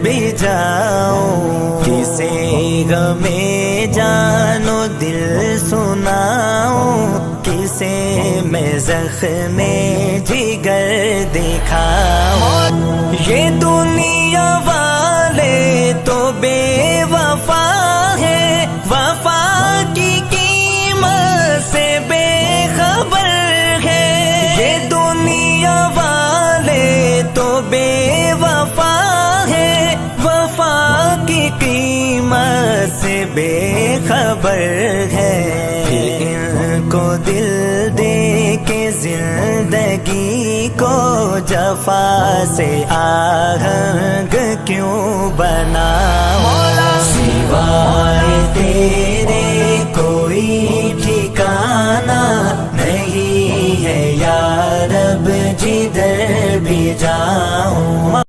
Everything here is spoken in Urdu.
بھی جاؤں، کسے غمِ جانو دل سناؤں، کسے میں زخم جگر دکھاؤں۔ یہ دنیا والے تو بے وفا ہے، وفا کی قیمت سے بے خبر ہے۔ یہ دنیا والے تو بے وفا ہے، وفا کی قیمت سے بے خبر ہے۔ ان کو دل دے کے زندگی کو جفا سے آہنگ کیوں بناؤں، سوائے تیرے کوئی ٹھکانہ نہیں ہے یا رب، جدھر بھی جاؤں۔